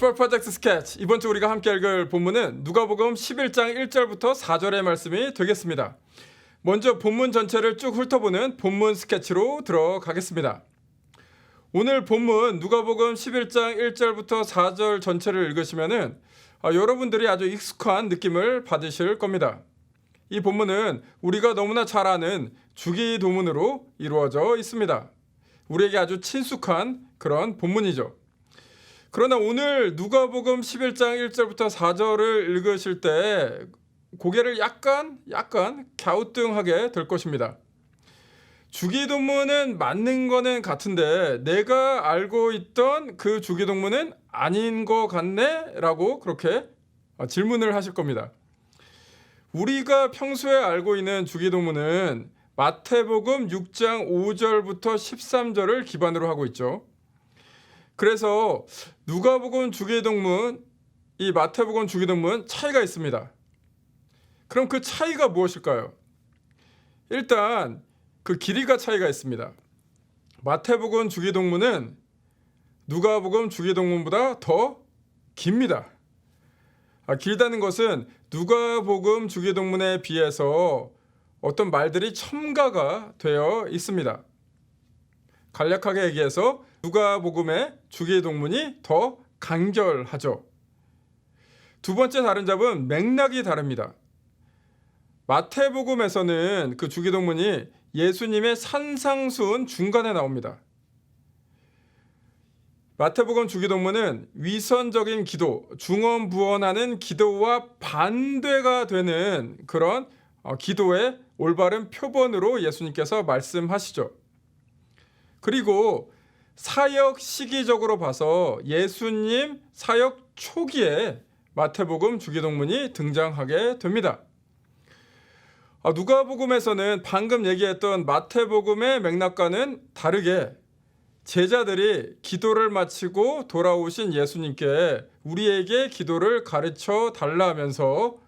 스포츠 프로젝트 스케치, 이번 주 우리가 함께 읽을 본문은 누가복음 11장 1절부터 4절의 말씀이 되겠습니다. 먼저 본문 전체를 쭉 훑어보는 본문 스케치로 들어가겠습니다. 오늘 본문 누가복음 11장 1절부터 4절 전체를 읽으시면은 여러분들이 아주 익숙한 느낌을 받으실 겁니다. 이 본문은 우리가 너무나 잘 아는 주기도문으로 이루어져 있습니다. 우리에게 아주 친숙한 그런 본문이죠. 그러나 오늘 누가복음 11장 1절부터 4절을 읽으실 때 고개를 약간 갸우뚱하게 될 것입니다. 주기도문은 맞는 거는 같은데 내가 알고 있던 그 주기도문은 아닌 것 같네? 라고 그렇게 질문을 하실 겁니다. 우리가 평소에 알고 있는 주기도문은 마태복음 6장 5절부터 13절을 기반으로 하고 있죠. 그래서 누가복음 주기도문, 이 마태복음 주기도문 차이가 있습니다. 그럼 그 차이가 무엇일까요? 일단 그 길이가 차이가 있습니다. 마태복음 주기도문은 누가복음 주기도문보다 더 깁니다. 길다는 것은 누가복음 주기도문에 비해서 어떤 말들이 첨가가 되어 있습니다. 간략하게 얘기해서 누가복음의 주기도문이 더 간결하죠. 두 번째 다른 점은 맥락이 다릅니다. 마태복음에서는 그 주기도문이 예수님의 산상수훈 중간에 나옵니다. 마태복음 주기도문은 위선적인 기도, 중언부언하는 기도와 반대가 되는 그런 기도의 올바른 표본으로 예수님께서 말씀하시죠. 그리고 사역 시기적으로 봐서 예수님 사역 초기에 마태복음 주기도문이 등장하게 됩니다. 누가복음에서는 방금 얘기했던 마태복음의 맥락과는 다르게 제자들이 기도를 마치고 돌아오신 예수님께 우리에게 기도를 가르쳐 달라면서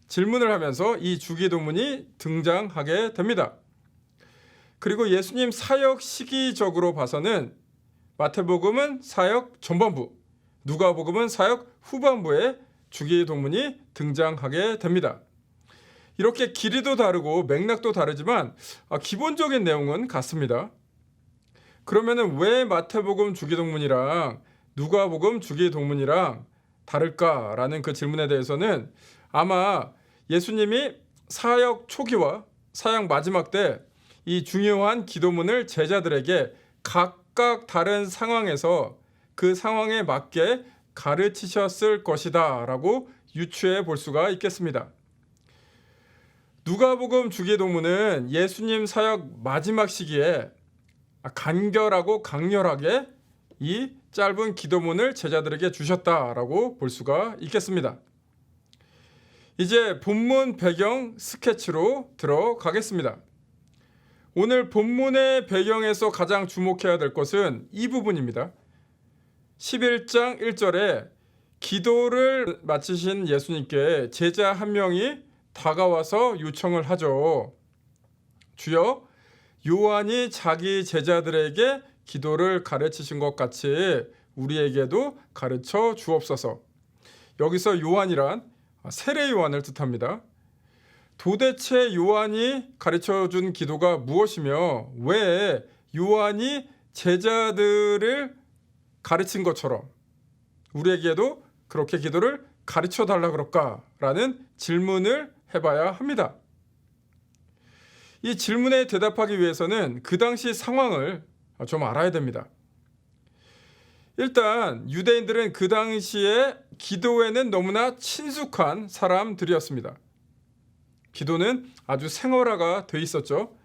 질문을 하면서 이 주기도문이 등장하게 됩니다. 그리고 예수님 사역 시기적으로 봐서는 마태복음은 사역 전반부, 누가복음은 사역 후반부에 주기도문이 등장하게 됩니다. 이렇게 길이도 다르고 맥락도 다르지만 기본적인 내용은 같습니다. 그러면은 왜 마태복음 주기도문이랑 누가복음 주기도문이랑 다를까라는 그 질문에 대해서는 아마 예수님이 사역 초기와 사역 마지막 때 이 중요한 기도문을 제자들에게 각각 다른 상황에서 그 상황에 맞게 가르치셨을 것이다 라고 유추해 볼 수가 있겠습니다. 누가복음 주기도문은 예수님 사역 마지막 시기에 간결하고 강렬하게 이 짧은 기도문을 제자들에게 주셨다라고 볼 수가 있겠습니다. 이제 본문 배경 스케치로 들어가겠습니다. 오늘 본문의 배경에서 가장 주목해야 될 것은 이 부분입니다. 11장 1절에 기도를 마치신 예수님께 제자 한 명이 다가와서 요청을 하죠. 주여, 요한이 자기 제자들에게 기도를 가르치신 것 같이 우리에게도 가르쳐 주옵소서. 여기서 요한이란 세례 요한을 뜻합니다. 도대체 요한이 가르쳐준 기도가 무엇이며 왜 요한이 제자들을 가르친 것처럼 우리에게도 그렇게 기도를 가르쳐달라 그럴까라는 질문을 해봐야 합니다. 이 질문에 대답하기 위해서는 그 당시 상황을 좀 알아야 됩니다. 일단 유대인들은 그 당시에 기도에는 너무나 친숙한 사람들이었습니다. 기도는 아주 생활화가 돼 있었죠.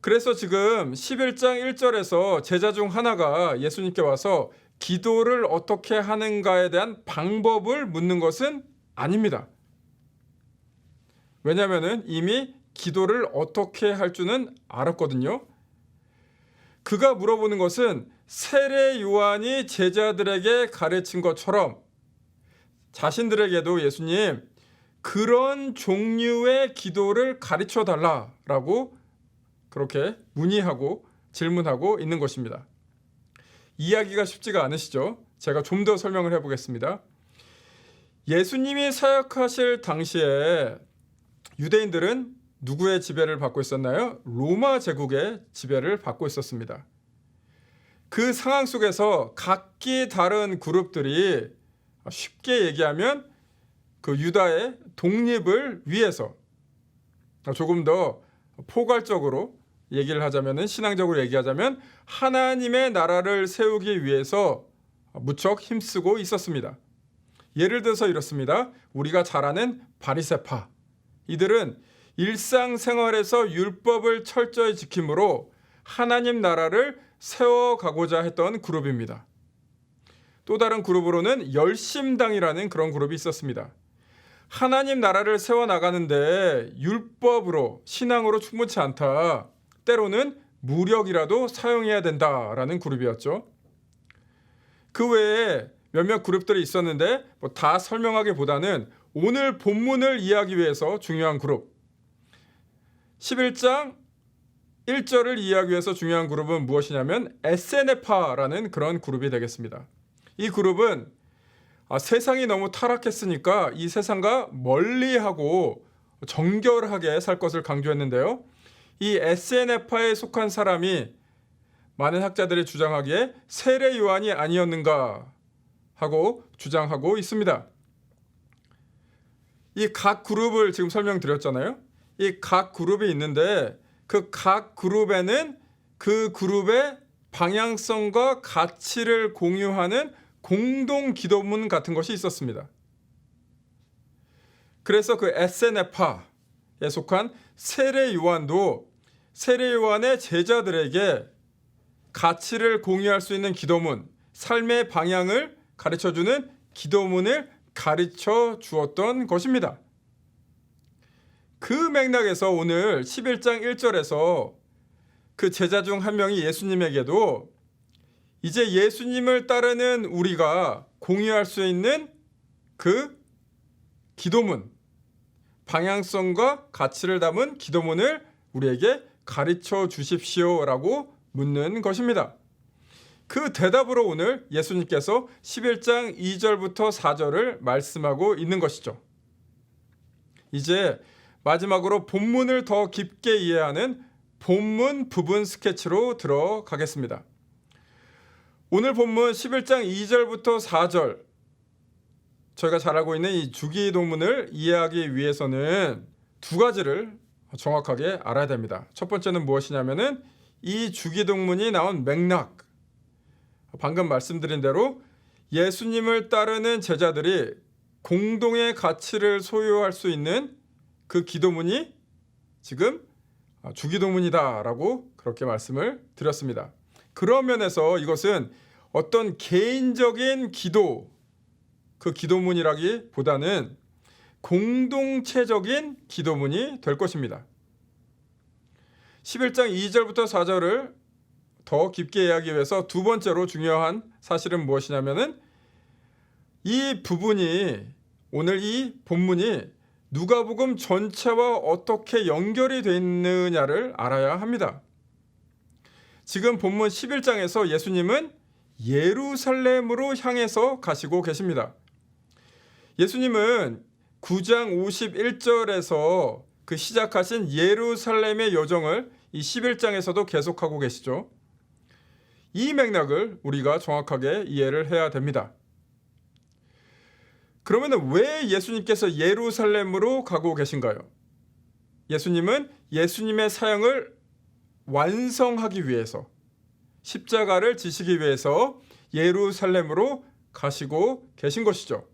그래서 지금 11장 1절에서 제자 중 하나가 예수님께 와서 기도를 어떻게 하는가에 대한 방법을 묻는 것은 아닙니다. 왜냐하면 이미 기도를 어떻게 할 줄은 알았거든요. 그가 물어보는 것은 세례 요한이 제자들에게 가르친 것처럼 자신들에게도 예수님 그런 종류의 기도를 가르쳐 달라라고 그렇게 문의하고 질문하고 있는 것입니다. 이해하기가 쉽지가 않으시죠? 제가 좀 더 설명을 해보겠습니다. 예수님이 사역하실 당시에 유대인들은 누구의 지배를 받고 있었나요? 로마 제국의 지배를 받고 있었습니다. 그 상황 속에서 각기 다른 그룹들이 쉽게 얘기하면 그 유다의 독립을 위해서 조금 더 포괄적으로 얘기를 하자면, 신앙적으로 얘기하자면 하나님의 나라를 세우기 위해서 무척 힘쓰고 있었습니다. 예를 들어서 이렇습니다. 우리가 잘 아는 바리새파, 이들은 일상생활에서 율법을 철저히 지킴으로 하나님 나라를 세워가고자 했던 그룹입니다. 또 다른 그룹으로는 열심당이라는 그런 그룹이 있었습니다. 하나님 나라를 세워나가는데 율법으로, 신앙으로 충분치 않다, 때로는 무력이라도 사용해야 된다라는 그룹이었죠. 그 외에 몇몇 그룹들이 있었는데 다 설명하기보다는 오늘 본문을 이해하기 위해서 중요한 그룹, 11장 1절을 이해하기 위해서 중요한 그룹은 무엇이냐면 에세네파라는 그런 그룹이 되겠습니다. 이 그룹은 세상이 너무 타락했으니까 이 세상과 멀리하고 정결하게 살 것을 강조했는데요. 이 에세네파에 속한 사람이 많은 학자들이 주장하기에 세례 요한이 아니었는가 하고 주장하고 있습니다. 이 각 그룹을 지금 설명드렸잖아요. 이 각 그룹이 있는데 그 각 그룹에는 그 그룹의 방향성과 가치를 공유하는 공동 기도문 같은 것이 있었습니다. 그래서 그 에세네파에 속한 세례 요한도 세례 요한의 제자들에게 가치를 공유할 수 있는 기도문, 삶의 방향을 가르쳐주는 기도문을 가르쳐 주었던 것입니다. 그 맥락에서 오늘 11장 1절에서 그 제자 중 한 명이 예수님에게도 이제 예수님을 따르는 우리가 공유할 수 있는 그 기도문, 방향성과 가치를 담은 기도문을 우리에게 가르쳐 주십시오라고 묻는 것입니다. 그 대답으로 오늘 예수님께서 11장 2절부터 4절을 말씀하고 있는 것이죠. 이제 마지막으로 본문을 더 깊게 이해하는 본문 부분 스케치로 들어가겠습니다. 오늘 본문 11장 2절부터 4절, 저희가 잘 알고 있는 이 주기도문을 이해하기 위해서는 두 가지를 정확하게 알아야 됩니다. 첫 번째는 무엇이냐면은 이 주기도문이 나온 맥락, 방금 말씀드린 대로 예수님을 따르는 제자들이 공동의 가치를 소유할 수 있는 그 기도문이 지금 주기도문이다라고 그렇게 말씀을 드렸습니다. 그런 면에서 이것은 어떤 개인적인 기도, 그 기도문이라기보다는 공동체적인 기도문이 될 것입니다. 11장 2절부터 4절을 더 깊게 이해하기 위해서 두 번째로 중요한 사실은 무엇이냐면은 이 부분이, 오늘 이 본문이 누가복음 전체와 어떻게 연결이 되어 있느냐를 알아야 합니다. 지금 본문 11장에서 예수님은 예루살렘으로 향해서 가시고 계십니다. 예수님은 9장 51절에서 그 시작하신 예루살렘의 여정을 이 11장에서도 계속하고 계시죠. 이 맥락을 우리가 정확하게 이해를 해야 됩니다. 그러면 왜 예수님께서 예루살렘으로 가고 계신가요? 예수님은 예수님의 사역을 완성하기 위해서, 십자가를 지시기 위해서 예루살렘으로 가시고 계신 것이죠.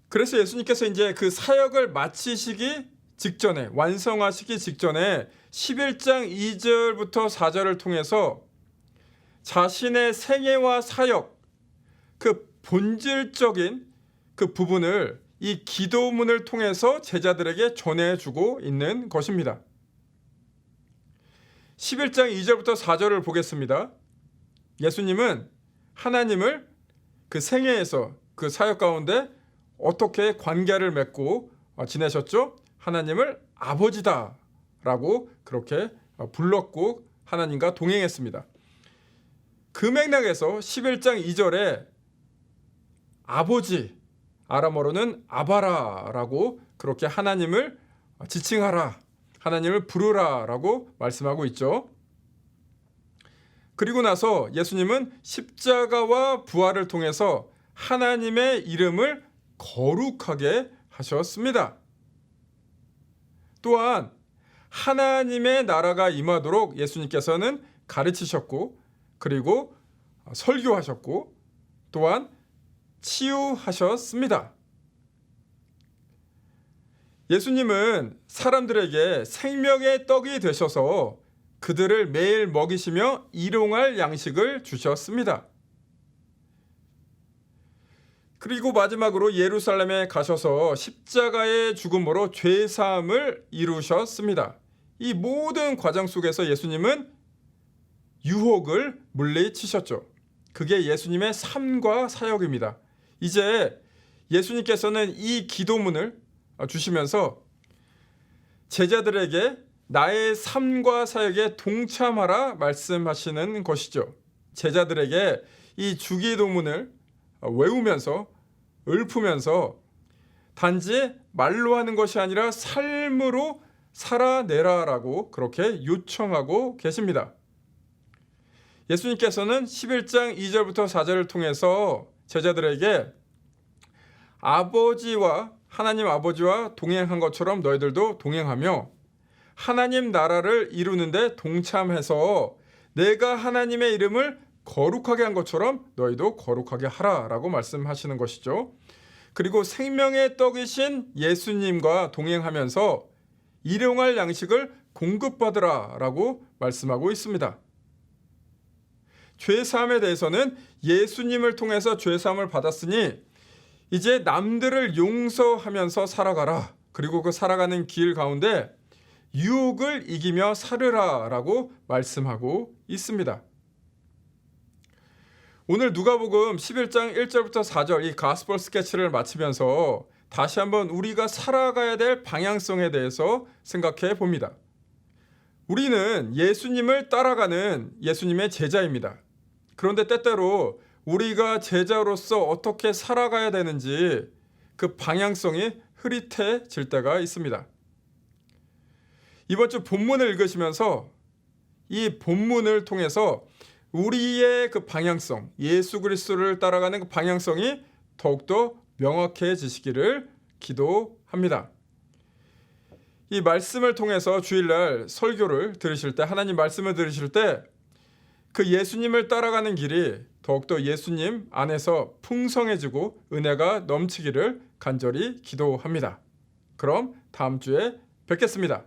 그래서 예수님께서 이제 그 사역을 마치시기 직전에, 완성하시기 직전에 11장 2절부터 4절을 통해서 자신의 생애와 사역, 그 본질적인 그 부분을 이 기도문을 통해서 제자들에게 전해주고 있는 것입니다. 11장 2절부터 4절을 보겠습니다. 예수님은 하나님을 그 생애에서, 그 사역 가운데 어떻게 관계를 맺고 지내셨죠? 하나님을 아버지다 라고 그렇게 불렀고 하나님과 동행했습니다. 그 맥락에서 11장 2절에 아버지, 아람어로는 아바라라고 그렇게 하나님을 지칭하라, 하나님을 부르라라고 말씀하고 있죠. 그리고 나서 예수님은 십자가와 부활을 통해서 하나님의 이름을 거룩하게 하셨습니다. 또한 하나님의 나라가 임하도록 예수님께서는 가르치셨고, 그리고 설교하셨고, 또한 치유하셨습니다. 예수님은 사람들에게 생명의 떡이 되셔서 그들을 매일 먹이시며 일용할 양식을 주셨습니다. 그리고 마지막으로 예루살렘에 가셔서 십자가의 죽음으로 죄사함을 이루셨습니다. 이 모든 과정 속에서 예수님은 유혹을 물리치셨죠. 그게 예수님의 삶과 사역입니다. 이제 예수님께서는 이 기도문을 주시면서 제자들에게 나의 삶과 사역에 동참하라 말씀하시는 것이죠. 제자들에게 이 주기도문을 외우면서 읊으면서 단지 말로 하는 것이 아니라 삶으로 살아내라라고 그렇게 요청하고 계십니다. 예수님께서는 11장 2절부터 4절을 통해서 제자들에게 하나님 아버지와 동행한 것처럼 너희들도 동행하며 하나님 나라를 이루는데 동참해서 내가 하나님의 이름을 거룩하게 한 것처럼 너희도 거룩하게 하라라고 말씀하시는 것이죠. 그리고 생명의 떡이신 예수님과 동행하면서 일용할 양식을 공급받으라라고 말씀하고 있습니다. 죄사함에 대해서는 예수님을 통해서 죄사함을 받았으니 이제 남들을 용서하면서 살아가라. 그리고 그 살아가는 길 가운데 유혹을 이기며 살으라라고 말씀하고 있습니다. 오늘 누가복음 11장 1절부터 4절 이 가스펠 스케치를 마치면서 다시 한번 우리가 살아가야 될 방향성에 대해서 생각해 봅니다. 우리는 예수님을 따라가는 예수님의 제자입니다. 그런데 때때로 우리가 제자로서 어떻게 살아가야 되는지 그 방향성이 흐릿해질 때가 있습니다. 이번 주 본문을 읽으시면서 이 본문을 통해서 우리의 그 방향성, 예수 그리스도를 따라가는 그 방향성이 더욱더 명확해지시기를 기도합니다. 이 말씀을 통해서 주일날 설교를 들으실 때, 하나님 말씀을 들으실 때 그 예수님을 따라가는 길이 더욱더 예수님 안에서 풍성해지고 은혜가 넘치기를 간절히 기도합니다. 그럼 다음 주에 뵙겠습니다.